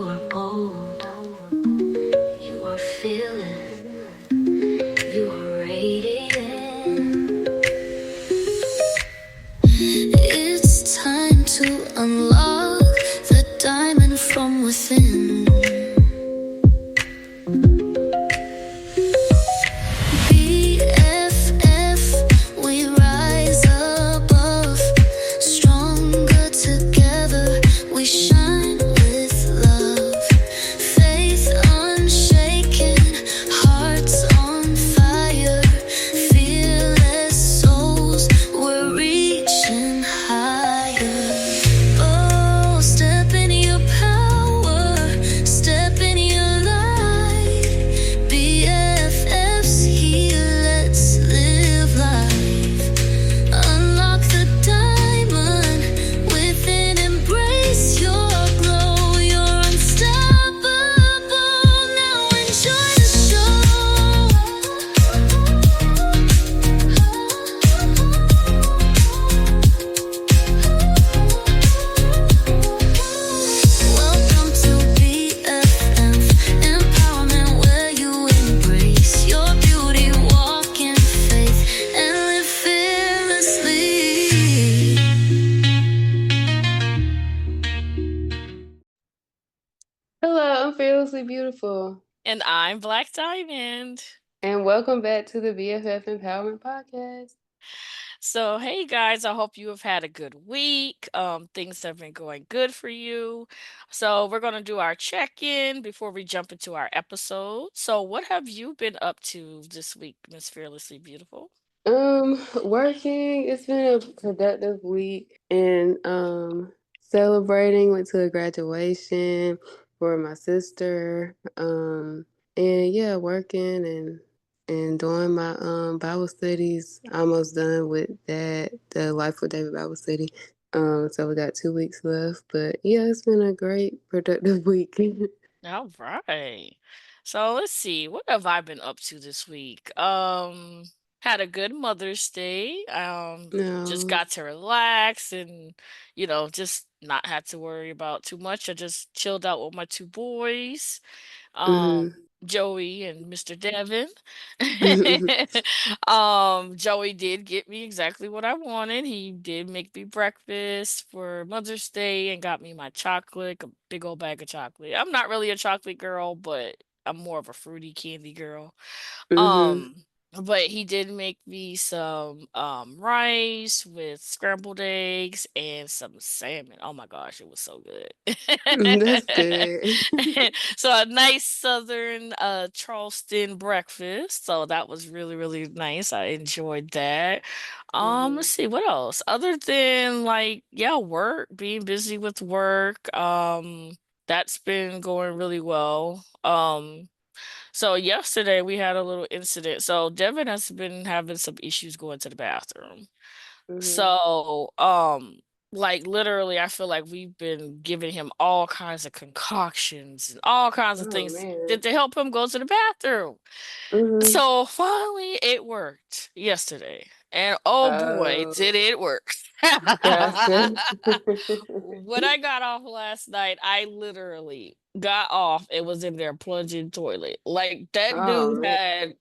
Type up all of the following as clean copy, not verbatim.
are bold, you are fearless, you are radiant. It's time to unlock the diamond from within. BFF, we rise above, stronger together, we shine with love. Faith unshaken, hearts on fire, fearless souls, we're reaching higher. Oh, step into your power, step into your light. BFFs here, let's live life. Unlock the diamond within, embrace your glow. You're unstoppable. Now enjoy the show. Welcome to BFF Empowerment, where you embrace your beauty, walk in faith, and live fearlessly. Hello, I'm Fearlessly Beautiful, And I'm Black Diamond. and welcome back to the BFF Empowerment Podcast. So, hey guys, I hope you have had a good week. Things have been going good for you. So, we're going to do our check-in before we jump into our episode. So, what have you been up to this week, Miss Fearlessly Beautiful? Working. It's been a productive week, and celebrating. Went to a graduation for my sister. And yeah, working and doing my Bible studies. Almost done with that, the Life with David Bible study. So we got 2 weeks left, but yeah, it's been a great productive week. All right. So, let's see. What have I been up to this week? Had a good Mother's Day. Just No. got to relax and, just not had to worry about too much. I just chilled out with my two boys. um, Mhm. Joey and Mr. Devin. Mhm. Joey did get me exactly what I wanted. He did make me breakfast for Mother's Day and got me my chocolate, a big old bag of chocolate. I'm not really a chocolate girl, but I'm more of a fruity candy girl. Mhm. Um, but he did make me some rice with scrambled eggs and some salmon. Oh my gosh, it was so good. That's good. So a nice southern Charleston breakfast. So that was really, really nice. I enjoyed that. Let's Mhm. see what else. Other than like, yeah, work, being busy with work. That's been going really well. So yesterday we had a little incident. So Devin has been having some issues going to the bathroom. Mhm. So, like literally, I feel like we've been giving him all kinds of concoctions and all kinds of Oh things man. to help him go to the bathroom. Mhm. So finally, it worked yesterday, and oh boy, Oh, did it work! gotcha. When I got off last night, I literally got off and was in there plunging toilet. Like that Oh dude man. had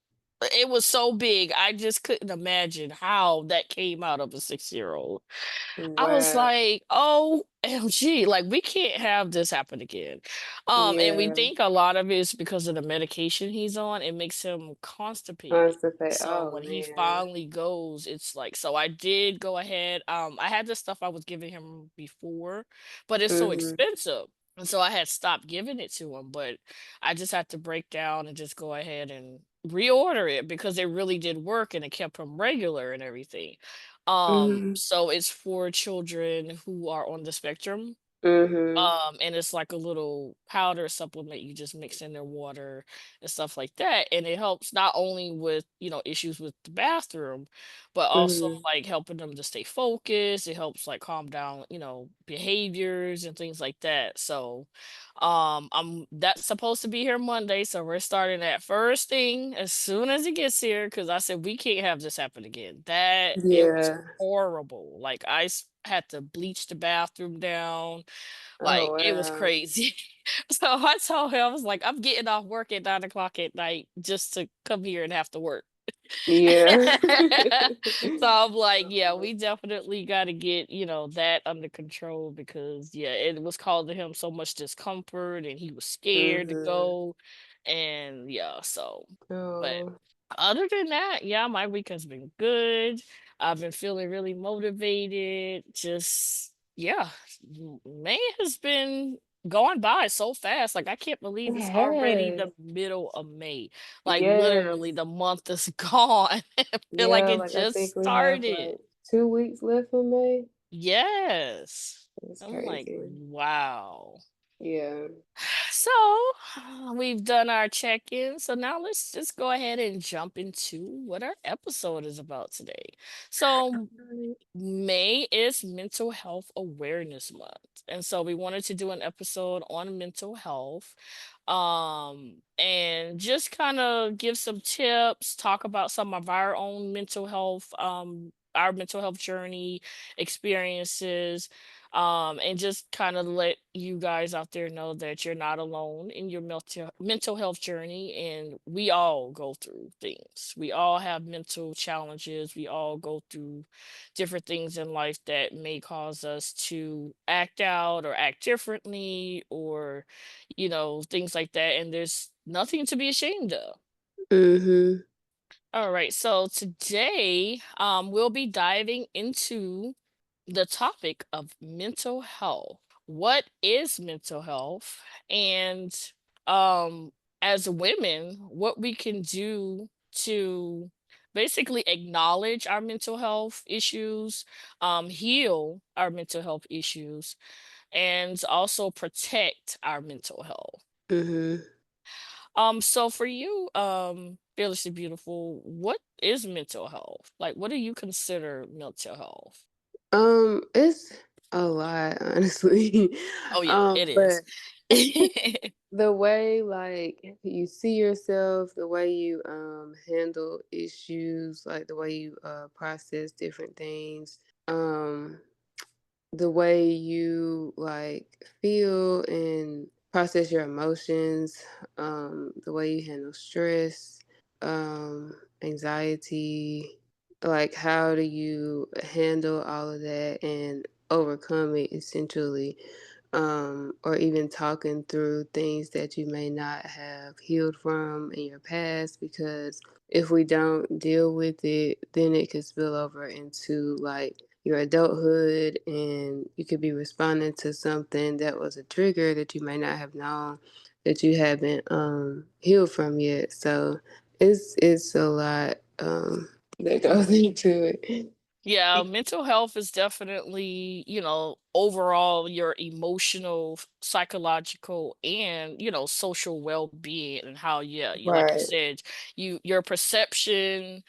it was so big, I just couldn't imagine how that came out of a 6-year-old. I was Wow. like, "OMG, like, we can't have this happen again." And we Yeah. think a lot of it is because of the medication he's on, it makes him constipated. Constipate. So Oh when he man. finally goes, it's like so I did go ahead, I had the stuff I was giving him before, but it's so Mhm. expensive. And so I had stopped giving it to him, but I just had to break down and just go ahead and reorder it because it really did work and it kept him regular and everything. Mhm. So it's for children who are on the spectrum. Mhm. And it's like a little powder supplement you just mix in their water and stuff like that. And it helps not only with, issues with the bathroom, but also Mhm. like helping them to stay focused. It helps like calm down, behaviors and things like that. So I'm that's supposed to be here Monday. So we're starting that first thing as soon as it gets here because I said we can't have this happen again. That it was Yeah. horrible. Like had to bleach the bathroom down. Oh, Like, it was wow. crazy. So I told him, I was like, I'm getting off work at 9 o'clock at night just to come here and have to work. Yeah. So I'm like, yeah, Uh-huh. we definitely got to get, that under control because, yeah, it was causing him so much discomfort and he was scared to Mhm. go. And yeah, so, but Oh. other than that, yeah, my week has been good. I've been feeling really motivated. Just, yeah, May has been going by so fast. Like, I can't believe It it's already has. the middle of May. Like, literally, Yes. the month is gone. I feel like Yeah, it like I just think we have started. like 2 weeks left in May. Yes. It's I'm like, crazy. wow. Yeah. So we've done our check-in. So now let's just go ahead and jump into what our episode is about today. So Right. May is Mental Health Awareness Month. And so we wanted to do an episode on mental health, and just kind of give some tips, talk about some of our own mental health, our mental health journey experiences, and just kind of let you guys out there know that you're not alone in your mental health journey, and we all go through things. We all have mental challenges. We all go through different things in life that may cause us to act out or act differently, or things like that, and there's nothing to be ashamed of. Mhm. All right, so today we'll be diving into the topic of mental health. What is mental health? And um as women, what we can do to basically acknowledge our mental health issues, heal our mental health issues, and also protect our mental health. Mhm. So for you, Fearlessly Beautiful, what is mental health? Like, what do you consider mental health? It's a lot, honestly. Oh yeah, it is. But the way like you see yourself, the way you handle issues, like the way you process different things, um the way you like feel and process your emotions, the way you handle stress, anxiety, like how do you handle all of that and overcome it essentially, or even talking through things that you may not have healed from in your past, because if we don't deal with it, then it could spill over into like your adulthood, and you could be responding to something that was a trigger that you may not have known that you haven't healed from yet. So it's a lot that goes into it. Yeah, mental health is definitely, overall your emotional, psychological, and, social well-being, and how, yeah, you like you Right. said, your perception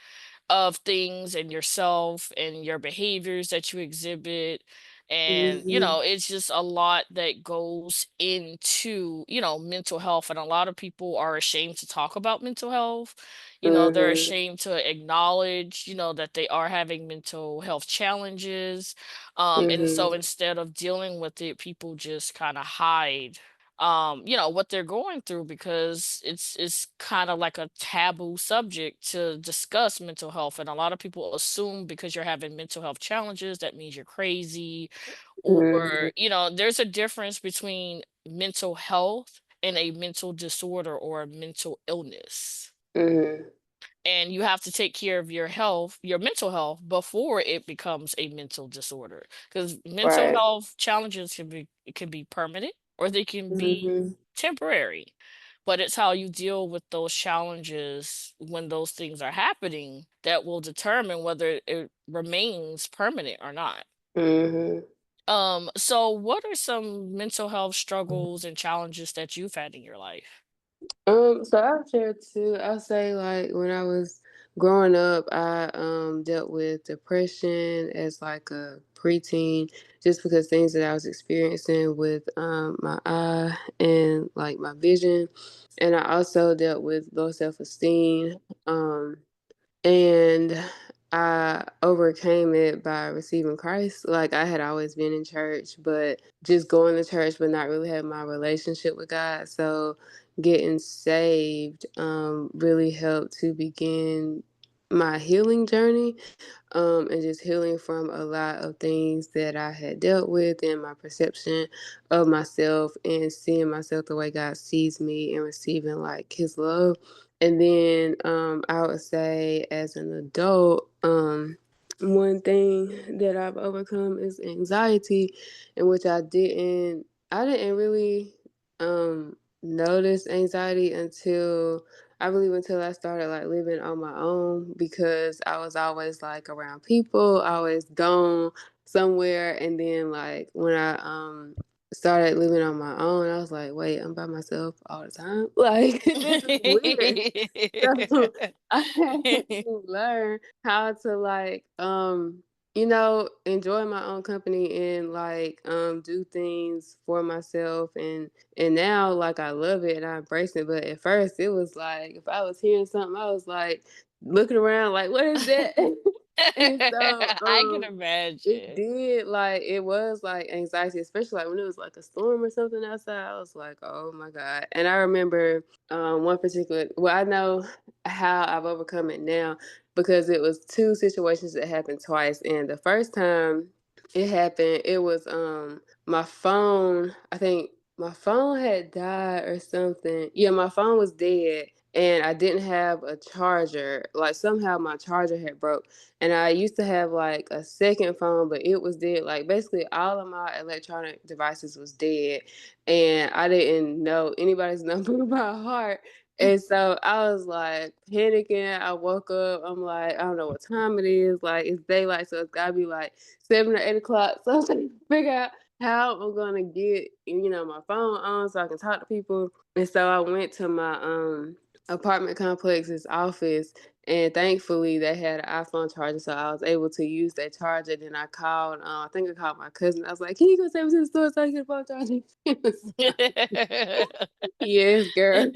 of things and yourself and your behaviors that you exhibit. And, Hmm. it's just a lot that goes into, mental health. And a lot of people are ashamed to talk about mental health. They're Hmm. ashamed to acknowledge, that they are having mental health challenges. And so Hmm. instead of dealing with it, people just kind of hide what they're going through, because it's kind of like a taboo subject to discuss mental health. And a lot of people assume because you're having mental health challenges, that means you're crazy, or Hmm. there's a difference between mental health and a mental disorder or a mental illness. Hmm. And you have to take care of your health, your mental health, before it becomes a mental disorder, because mental Right. health challenges can be permanent, or they can be Hmm. temporary. But it's how you deal with those challenges when those things are happening that will determine whether it remains permanent or not. Hmm. So what are some mental health struggles and challenges that you've had in your life? So I'll share too. I'll say like when I was growing up, I dealt with depression as like a preteen, just because things that I was experiencing with my eye and like my vision, and I also dealt with low self esteem. And I overcame it by receiving Christ. Like I had always been in church, but just going to church, but not really having my relationship with God. So getting saved really helped to begin my healing journey, and just healing from a lot of things that I had dealt with and my perception of myself and seeing myself the way God sees me and receiving like His love. And then I would say as an adult, one thing that I've overcome is anxiety, in which I didn't really notice anxiety until I started like living on my own, because I was always like around people, always gone somewhere. And then like when I started living on my own, I was like, wait, I'm by myself all the time. Like this is weird. So I had to learn how to like enjoy my own company and like do things for myself, and now like I love it and I embrace it. But at first it was like if I was hearing something, I was like looking around like, what is that? And so I can it imagine. did, like it was like anxiety, especially like when it was like a storm or something outside. I was like, oh my God. And I remember one particular, well, I know how I've overcome it now, because it was two situations that happened twice. And the first time it happened, it was my phone, I think my phone had died or something. Yeah, my phone was dead and I didn't have a charger. Like somehow my charger had broke. And I used to have like a second phone, but it was dead. Like basically all of my electronic devices was dead. And I didn't know anybody's number by heart. And so I was like panicking. I woke up. I'm like, I don't know what time it is. Like it's daylight, so it's gotta be like 7 or 8 o'clock. So I was trying to figure out how I'm gonna get my phone on so I can talk to people. And so I went to my apartment complex's office, and thankfully they had an iPhone charger, so I was able to use that charger. Then I called, I think I called my cousin. I was like, "Can you go take me to the store so I can get a phone charger?" She was yes, girl.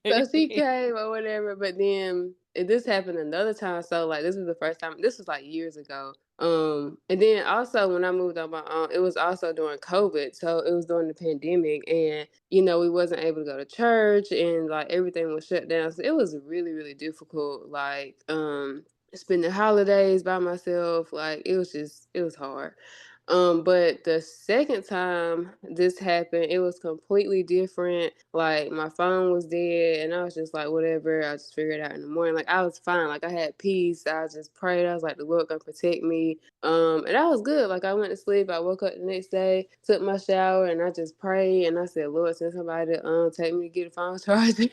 So she came or whatever, but then this happened another time. So like this was the first time. This was like years ago. And then also when I moved on my own, it was also during COVID. So it was during the pandemic, and we wasn't able to go to church, and like everything was shut down. So it was really, really difficult. Like spending holidays by myself. Like it was hard. But the second time this happened, it was completely different. Like my phone was dead, and I was just like, whatever. I just figured it out in the morning. Like I was fine. Like I had peace. I just prayed. I was like, the Lord gonna protect me. And I was good. Like I went to sleep. I woke up the next day, took my shower, and I just prayed. And I said, Lord, send somebody to take me to get a phone charger.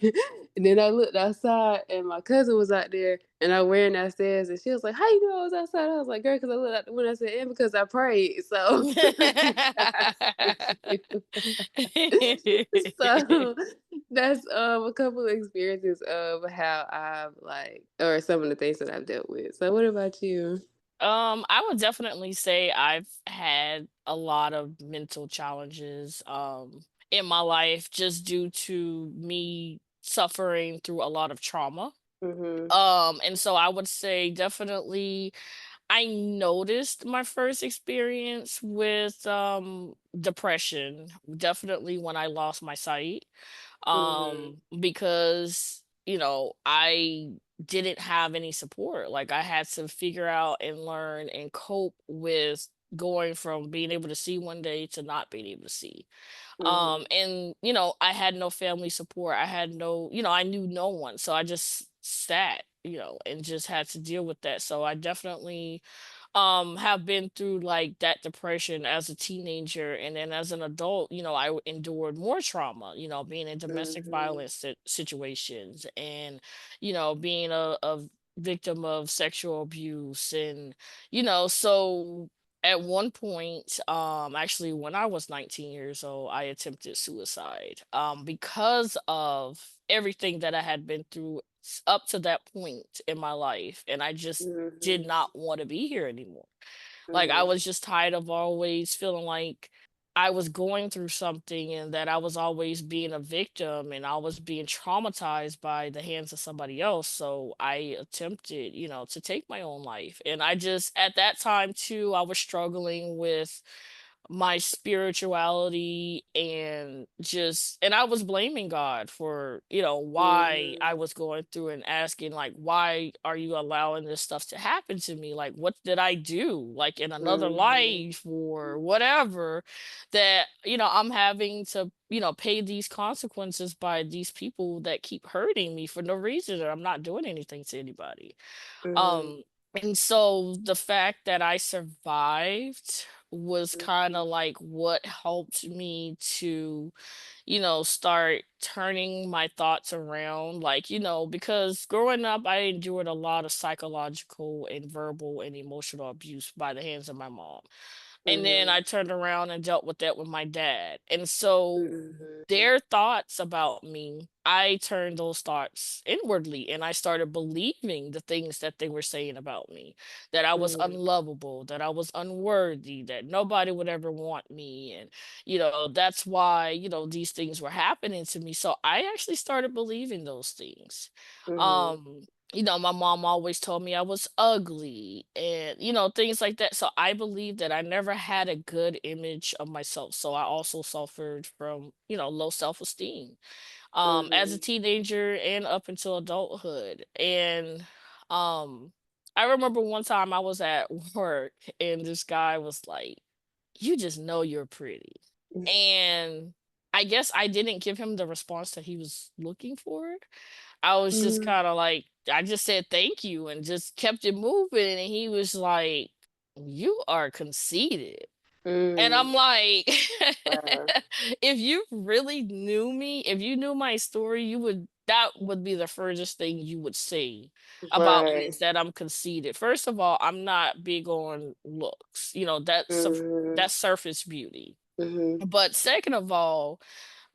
And then I looked outside, and my cousin was out there, and I ran downstairs, and she was like, "How you know I was outside?" I was like, "Girl, because I looked out the window." I said, "And because I prayed." So God sent you. So that's a couple of experiences of how I've like, or some of the things that I've dealt with. So what about you? I would definitely say I've had a lot of mental challenges in my life just due to me suffering through a lot of trauma. Mhm. And so I would say definitely I noticed my first experience with depression definitely when I lost my sight, Mhm. because I didn't have any support. Like I had to figure out and learn and cope with going from being able to see one day to not being able to see. Mhm. And I had no family support. I had no, I knew no one, so I just sat, and just had to deal with that. So I definitely have been through like that depression as a teenager, and then as an adult, endured more trauma, being in domestic Mhm. violence situations, and being a victim of sexual abuse. And so at one point, actually when I was 19 years old, I attempted suicide, because of everything that I had been through up to that point in my life, and I just did Mhm. not want to be here anymore. Like I Mhm. was just tired of always feeling like I was going through something and that I was always being a victim and I was being traumatized by the hands of somebody else. So I attempted, to take my own life. And I just, at that time too, I was struggling with my spirituality and I was blaming God for, why I Mhm. was going through and asking like, why are you allowing this stuff to happen to me? Like what did I do like in another Mhm. life or whatever that, I'm having to, pay these consequences by these people that keep hurting me for no reason and I'm not doing anything to anybody. Mhm. Um, and so the fact that I survived was kind Mhm. of like what helped me to, start turning my thoughts around. Like, because growing up, I endured a lot of psychological and verbal and emotional abuse by the hands of my mom. And then Mhm. I turned around and dealt with that with my dad. And so Mhm. their thoughts about me, I turned those thoughts inwardly and I started believing the things that they were saying about me, that I was Mhm. unlovable, that I was unworthy, that nobody would ever want me. And, that's why, these things were happening to me. So I actually started believing those things. Mhm. Um, my mom always told me I was ugly and, things like that. So I believe that I never had a good image of myself. So I also suffered from, low self-esteem as a Mhm. teenager and up until adulthood. And I remember one time I was at work and this guy was like, you just know you're pretty. And I guess I didn't give him the response that he was looking for. I was just Mhm. kinda like I just said thank you and just kept it moving, and he was like, "You are conceited." And Mm. I'm like, Wow. if you really knew me, if you knew my story, that would be the furthest thing you would say about me Right. is that I'm conceited. First of all, I'm not big on looks. Mhm. That's surface beauty. Mhm. But second of all,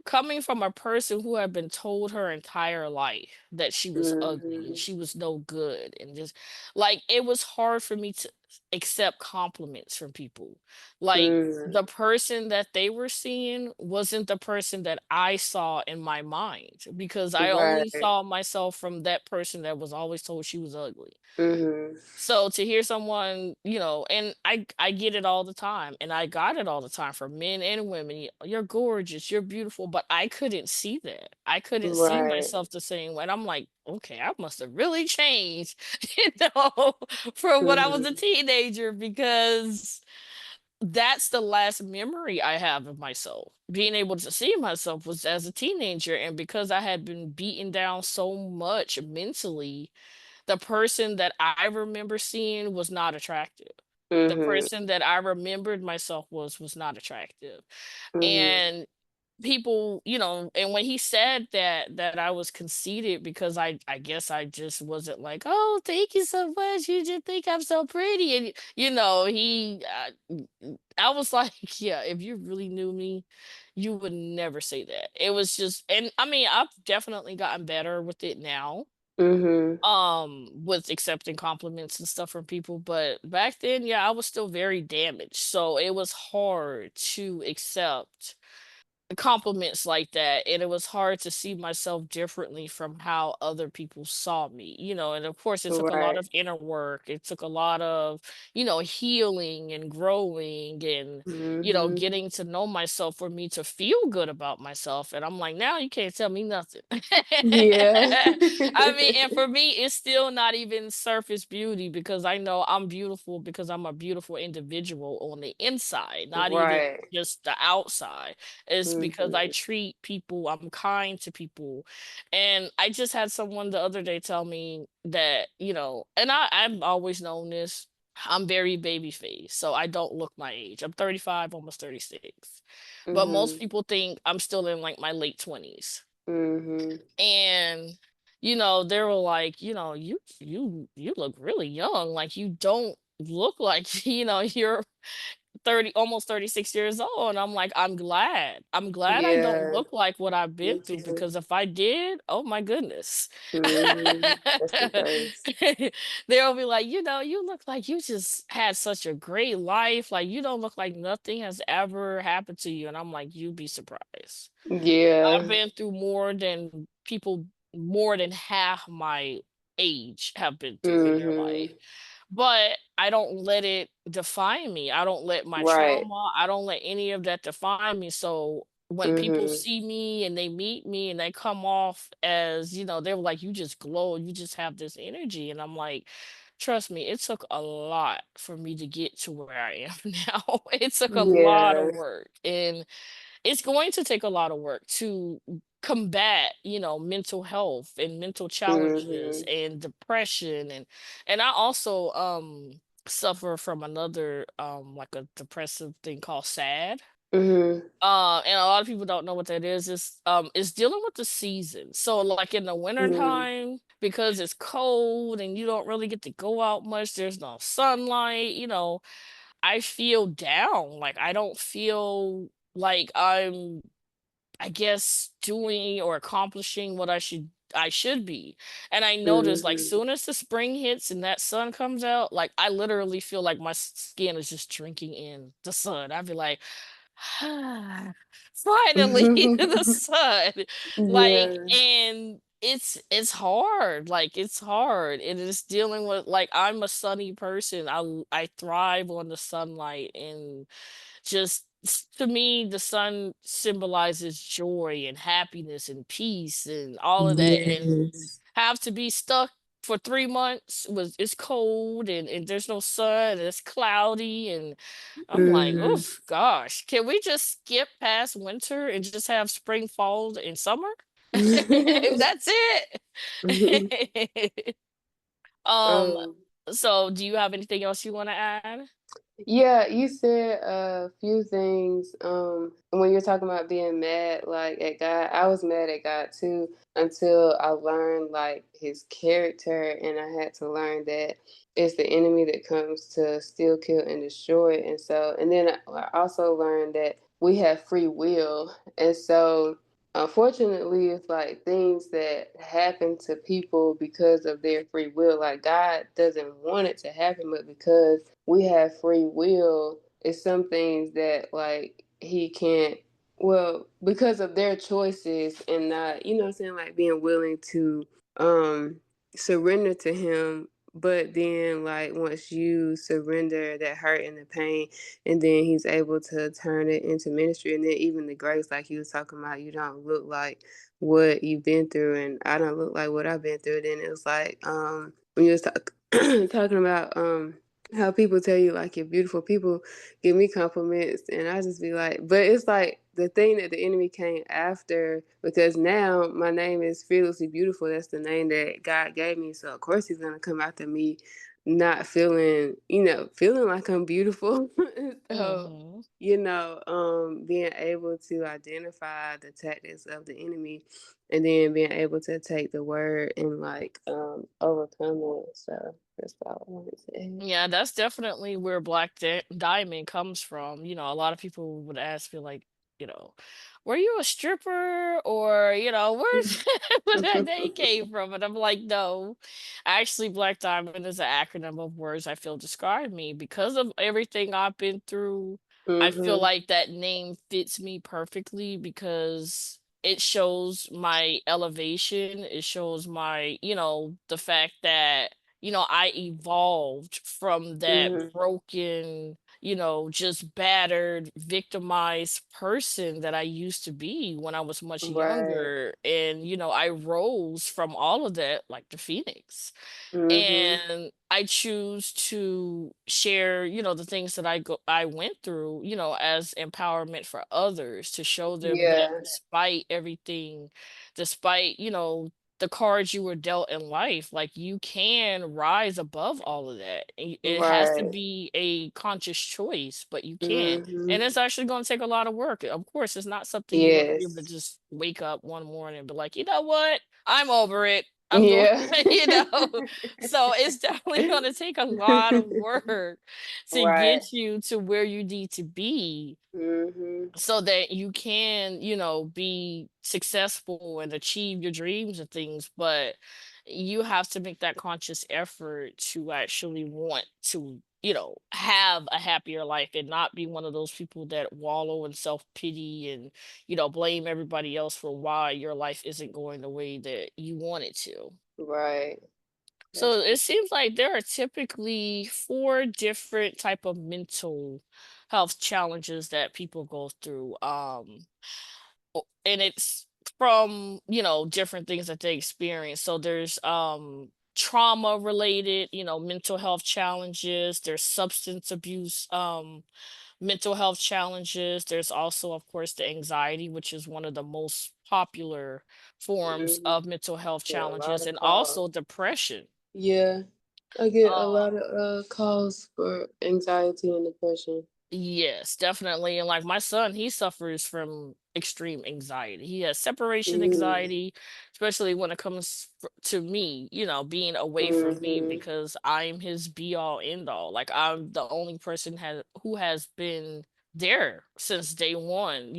coming from a person who had been told her entire life that she was ugly and Mhm. she was no good and just like it was hard for me to accept compliments from people. Like Mhm. the person that they were seeing wasn't the person that I saw in my mind because I only Right. saw myself from that person that was always told she was ugly. Mhm. So to hear someone, and I get it all the time, and I got it all the time from men and women. You're gorgeous, you're beautiful, but I couldn't see that. I couldn't see Right. myself the same way. And I'm like, okay, I must have really changed, know, from when I was a Mhm. teenager because that's the last memory I have of myself. Being able to see myself was as a teenager, and because I had been beaten down so much mentally the person that I remember seeing was not attractive. The Mhm. person that I remembered myself was not attractive. Mhm. And people, and when he said that I was conceited because I guess I just wasn't like, "Oh, thank you so much. You just think I'm so pretty." And I was like, "Yeah, if you really knew me, you would never say that." It was just and I mean, I've definitely gotten better with it now Mhm. with accepting compliments and stuff from people, but back then, yeah, I was still very damaged, so it was hard to accept compliments like that, and it was hard to see myself differently from how other people saw me, and of course it took a lot Right. of inner work. It took a lot of, healing and growing and, Mhm. getting to know myself for me to feel good about myself. And I'm like, now you can't tell me nothing. Yeah. I mean, and for me, it's still not even surface beauty because I know I'm beautiful because I'm a beautiful individual on the inside, not even Right. just the outside. It's because I Mhm. treat people, I'm kind to people. And I just had someone the other day tell me that, and I've always known this. I'm very baby faced, so I don't look my age. I'm 35, almost 36. But most Mhm. people think I'm still in like my late 20s. Mhm. And they were like, you look really young. Like you don't look like, you're almost 36 years old, and I'm like, I'm glad I don't Yeah. look like what I've been Me through, too. because if I did, oh my goodness. That's the first. They'll be like, you look like you just had such a great life. Like, you don't look like nothing has ever happened to you. And I'm like, you'd be surprised. I've Yeah. been through more than half my age have been through in their life. Mhm. But I don't let it define me. I don't let my Right. trauma, I don't let any of that define me. So when people Mhm. see me and they meet me and they come off as, they're like, you just glow, you just have this energy. And I'm like, trust me, it took a lot for me to get to where I am now. It took a lot of Yeah. work. And it's going to take a lot of work to combat, mental health and mental challenges Mhm. and depression, and I also suffer from another like a depressive thing called sad. Mhm. And a lot of people don't know what that is. It's dealing with the season. So like in the winter Mhm. time, because it's cold and you don't really get to go out much, there's no sunlight, I feel down. Like I don't feel like I'm, I guess, doing or accomplishing what I should be. And I notice, like, Mhm. soon as the spring hits and that sun comes out, like I literally feel like my skin is just drinking in the sun. I'd be like, ah, finally the sun. Like, Yeah. and it's hard. Like it's hard. It is dealing with, like, I'm a sunny person. I thrive on the sunlight, and just to me the sun symbolizes joy and happiness and peace and all of that, and Yes. have to be stuck for 3 months was it's cold, and there's no sun and it's cloudy, and I'm like, Mhm. oof, gosh, can we just skip past winter and just have spring, fall, and summer? And that's it. um um so do you have anything else you want to add? Yeah, you said a few things. When you're talking about being mad, like at God, I was mad at God too until I learned like His character, and I had to learn that it's the enemy that comes to steal, kill, and destroy. And so, and then I also learned that we have free will, and so. Unfortunately, it's like things that happen to people because of their free will. Like God doesn't want it to happen, but because we have free will, it's some things that like he can't, well, because of their choices and not, you know what I'm saying, like being willing to um surrender to him. But then like once you surrender that hurt and the pain, and then he's able to turn it into ministry, and then even the grace, like you was talking about, you don't look like what you've been through, and I don't look like what I've been through. Then it was like when you was talking about how people tell you like you're beautiful. People give me compliments, and I just be like, but it's like the thing that the enemy came after, because now my name is fearlessly beautiful. That's the name that God gave me. So of course he's gonna come after me not feeling, feeling like I'm beautiful. So, Hmm. being able to identify the tactics of the enemy, and then being able to take the word and like overcome it. So that's all I wanted to add. Yeah, that's definitely where Diamond comes from. A lot of people would ask me, like, you know, were you a stripper, or, where's where that name came from? And I'm like, no. Actually, Black Diamond is an acronym of words I feel describe me. Because of everything I've been through, I feel Mhm. like that name fits me perfectly, because it shows my elevation. It shows the fact that I evolved from that Mhm. broken, just battered, victimized person that I used to be when I was much Right. younger. And, I rose from all of that like the phoenix. Mhm. And I choose to share, the things that I went through, as empowerment for others, to show them that Yeah. despite everything, despite, the cards you were dealt in life, like, you can rise above all of that. It has to Right. be a conscious choice, but you can. Mhm. And it's actually going to take a lot of work. Of course, it's not something you're going to be able to Yes. just wake up one morning and be like, you know what? I'm over it. I'm going, Yeah. you know, so it's definitely going to take a lot of work to Right. get you to where you need to be Mhm. so that you can, be successful and achieve your dreams and things. But you have to make that conscious effort to actually want to, have a happier life and not be one of those people that wallow in self-pity and, blame everybody else for why your life isn't going the way that you want it to. Right. That's So it seems like there are typically four different type of mental health challenges that people go through. And it's from, different things that they experience. So there's trauma related, mental health challenges, there's substance abuse mental health challenges. There's also, of course, the anxiety, which is one of the most popular forms mhm. of mental health Yeah, a lot challenges, of and calls. also depression. Yeah. I get a Um, lot of calls for anxiety and depression. yes, definitely. And like my son, he suffers from extreme anxiety. He has separation Mm. anxiety, especially when it comes to me, being away from me Mhm. because I'm his be all end all. Like I'm the only person who has been there since day one.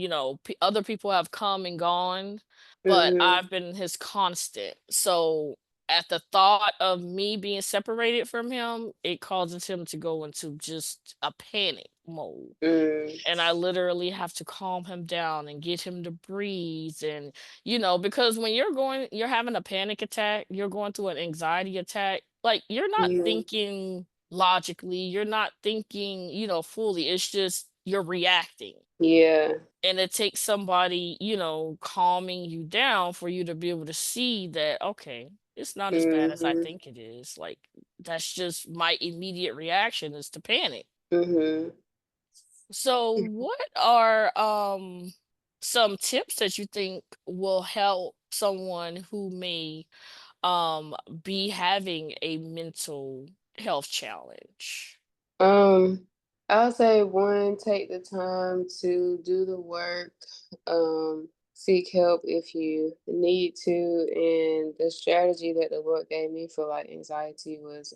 Other people have come and gone, but Mhm. I've been his constant. So at the thought of me being separated from him, it causes him to go into just a panic mode. Mm. And I literally have to calm him down and get him to breathe. And, because when you're having a panic attack, you're going through an anxiety attack, like you're not Yeah. thinking logically, you're not thinking, fully. It's just you're reacting. Yeah. And it takes somebody, calming you down for you to be able to see that, okay, it's not as bad as I Mhm. think it is. Like, that's just my immediate reaction is to panic. Mhm. So, what are some tips that you think will help someone who may be having a mental health challenge? Um, I'll say one, take the time to do the work, seek help if you need to. And the strategy that the Lord gave me for like anxiety was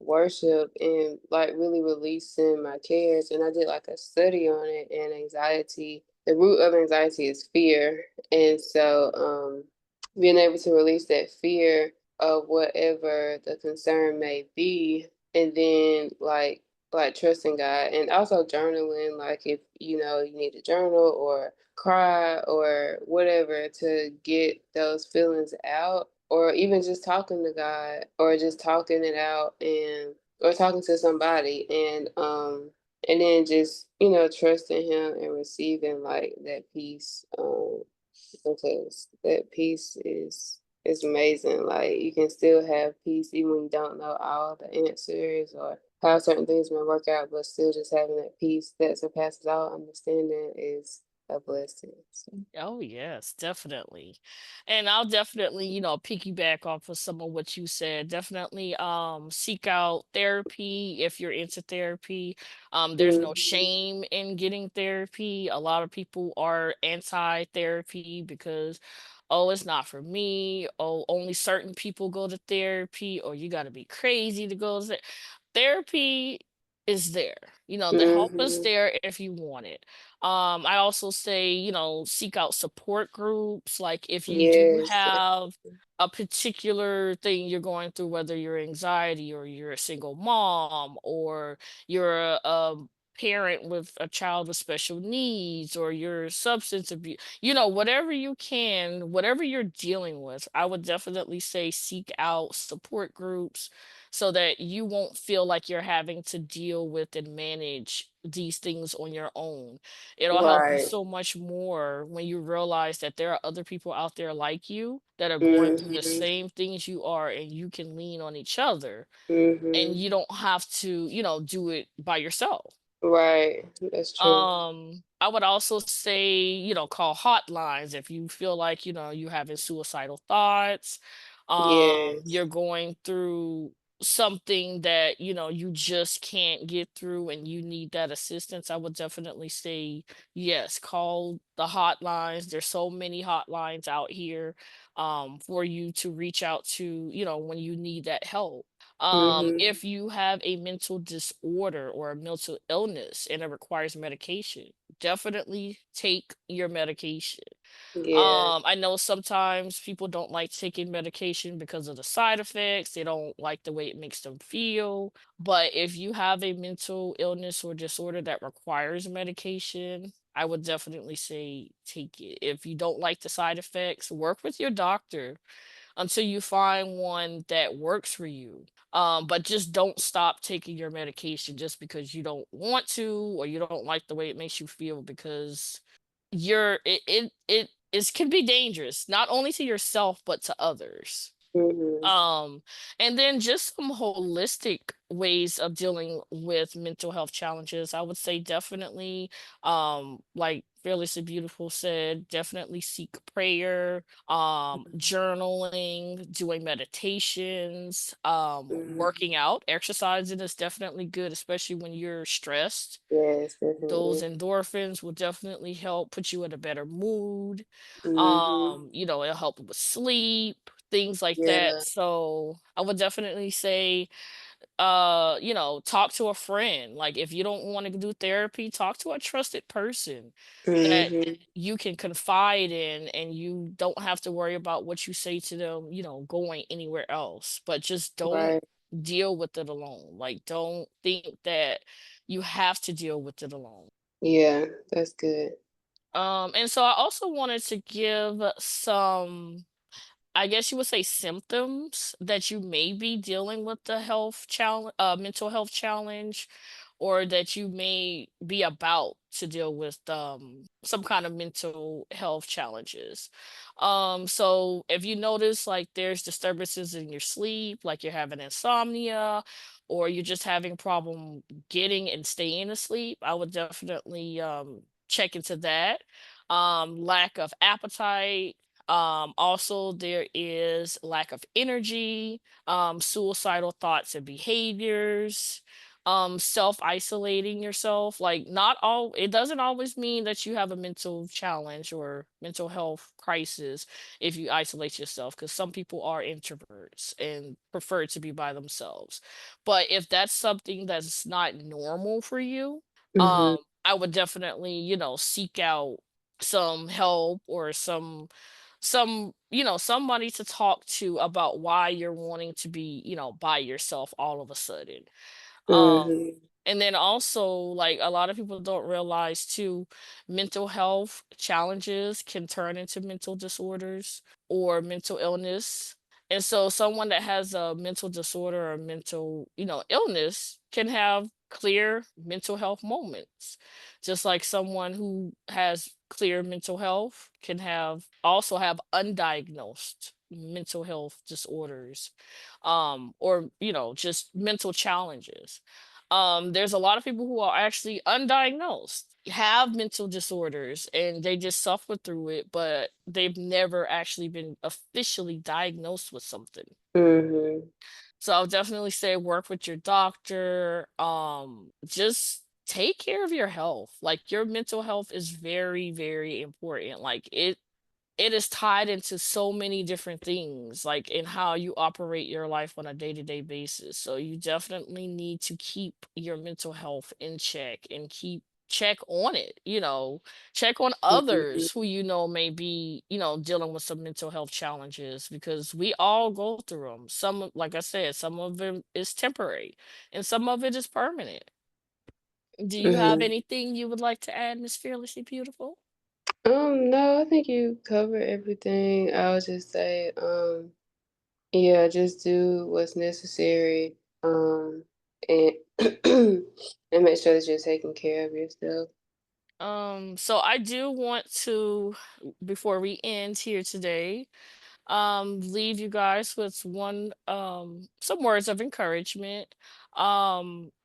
worship and like really releasing my cares. And I did like a study on it and anxiety. The root of anxiety is fear. And so being able to release that fear of whatever the concern may be, and then like trusting God and also journaling, like if you know you need to journal or cry or whatever to get those feelings out, or even just talking to God or just talking it out, and or talking to somebody, and then just trusting him and receiving like that peace, because that peace is amazing. Like you can still have peace even when you don't know all the answers or how certain things may work out, but still just having that peace that surpasses all understanding is a blessing. So. Oh yes, definitely. And I'll definitely, piggyback off of some of what you said. Definitely seek out therapy if you're into therapy. There's no Mhm. shame in getting therapy. A lot of people are anti-therapy because oh, it's not for me. Oh, only certain people go to therapy, or you got to be crazy to go to therapy is there. The help is Mhm. there if you want it. I also say, seek out support groups. Like if you do Yes. have a particular thing you're going through, whether you're anxiety or you're a single mom or you're a parent with a child with special needs or you're substance abuse, whatever you can, whatever you're dealing with, I would definitely say seek out support groups so that you won't feel like you're having to deal with and manage these things on your own. It'll help you Right. so much more when you realize that there are other people out there like you that are going through the Mhm. same things you are, and you can lean on each other and Mhm. you don't have to, do it by yourself. Right. That's true. I would also say, call hotlines if you feel like, you having suicidal thoughts, you're Yes. going through something that, you just can't get through and you need that assistance, I would definitely say yes, call the hotlines. There's so many hotlines out here for you to reach out to, when you need that help. Mhm. If you have a mental disorder or a mental illness and it requires medication, definitely take your medication. Yeah. I know sometimes people don't like taking medication because of the side effects. They don't like the way it makes them feel. But if you have a mental illness or disorder that requires medication, I would definitely say take it. If you don't like the side effects, work with your doctor until you find one that works for you. But just don't stop taking your medication just because you don't want to or you don't like the way it makes you feel, because it is can be dangerous not only to yourself but to others. Mhm. um and then just some holistic ways of dealing with mental health challenges, I would say definitely, like Fearlessly Beautiful said, definitely seek prayer, journaling, doing meditations, Mhm. working out, exercising is definitely good, especially when you're stressed. Yes, Those definitely. endorphins will definitely help put you in a better mood. Mhm. It'll help with sleep, things like that. Yeah. So I would definitely say, talk to a friend. Like if you don't want to do therapy, talk to a trusted person that Mhm. you can confide in and you don't have to worry about what you say to them, going anywhere else. But just don't Right. deal with it alone. Like don't think that you have to deal with it alone. Yeah, that's good. And so I also wanted to give some, I guess you would say, symptoms that you may be dealing with the mental health challenge, or that you may be about to deal with some kind of mental health challenges. So if you notice like there's disturbances in your sleep, like you're having insomnia, or you're just having problem getting and staying asleep, I would definitely check into that. Lack of appetite, also, there is lack of energy, suicidal thoughts and behaviors, self-isolating yourself. Like, not all, it doesn't always mean that you have a mental challenge or mental health crisis if you isolate yourself, because some people are introverts and prefer to be by themselves. But if that's something that's not normal for you, Mhm. I would definitely, seek out some help or somebody to talk to about why you're wanting to be, by yourself all of a sudden. um Mhm. and then also, like, a lot of people don't realize too, mental health challenges can turn into mental disorders or mental illness. And so someone that has a mental disorder or mental, illness can have clear mental health moments. Just like someone who has clear mental health can have undiagnosed mental health disorders, or, just mental challenges. There's a lot of people who are actually undiagnosed, have mental disorders, and they just suffer through it, but they've never actually been officially diagnosed with something. Mhm. So I'll definitely say work with your doctor. Just take care of your health. Like your mental health is very, very important. Like it is tied into so many different things, like in how you operate your life on a day-to-day basis. So you definitely need to keep your mental health in check and check on it, check on Mhm. others who may be, dealing with some mental health challenges, because we all go through them. Like I said, some of them is temporary and some of it is permanent. Do you have Mhm. anything you would like to add, Miss Fearlessly Beautiful? No, I think you covered everything. I would just say, yeah, just do what's necessary, and and make sure that you're taking care of yourself. So I do want to, before we end here today, leave you guys with one some words of encouragement,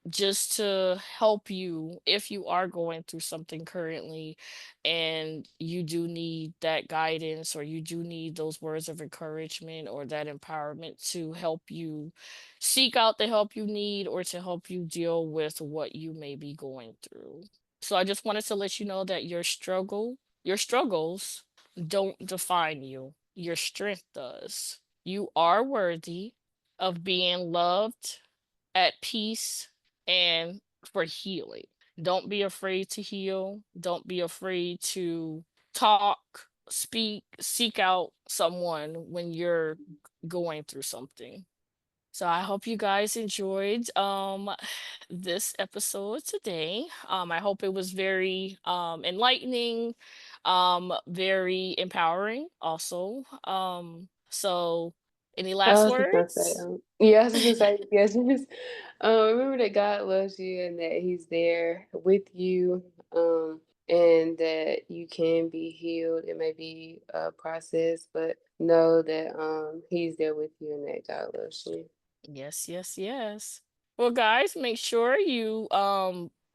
just to help you if you are going through something currently and you do need that guidance, or you do need those words of encouragement or that empowerment to help you seek out the help you need, or to help you deal with what you may be going through. So I just wanted to let you know that your struggles don't define you. Your strength does. You are worthy of being loved, at peace, and for healing. Don't be afraid to heal. Don't be afraid to talk, speak, seek out someone when you're going through something. So I hope you guys enjoyed this episode today. I hope it was very enlightening, very empowering also. So any I last was just gonna say, words? yeah, I was just gonna say, yes, just remember that God loves you and that He's there with you, and that you can be healed. It may be a process, but know that He's there with you and that God loves you. Yes, yes, yes. Well, guys, make sure you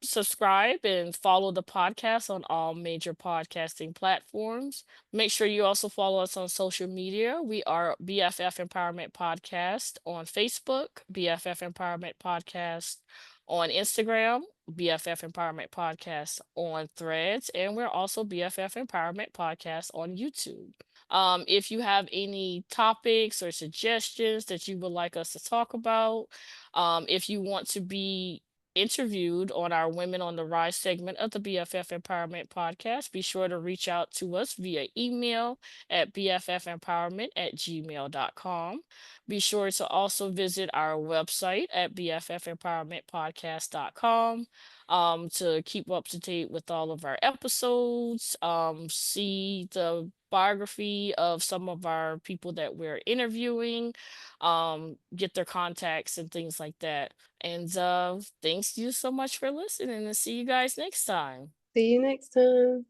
subscribe and follow the podcast on all major podcasting platforms. Make sure you also follow us on social media. We are BFF Empowerment Podcast on Facebook, BFF Empowerment Podcast on Instagram, BFF Empowerment Podcast on Threads, and we're also BFF Empowerment Podcast on YouTube. If you have any topics or suggestions that you would like us to talk about, if you want to be interviewed on our Women on the Rise segment of the BFF Empowerment Podcast, be sure to reach out to us via email at bffempowerment@gmail.com. Be sure to also visit our website at bffempowermentpodcast.com, to keep up to date with all of our episodes, see the biography of some of our people that we're interviewing, get their contacts and things like that. And thanks you so much for listening, and see you guys next time. See you next time.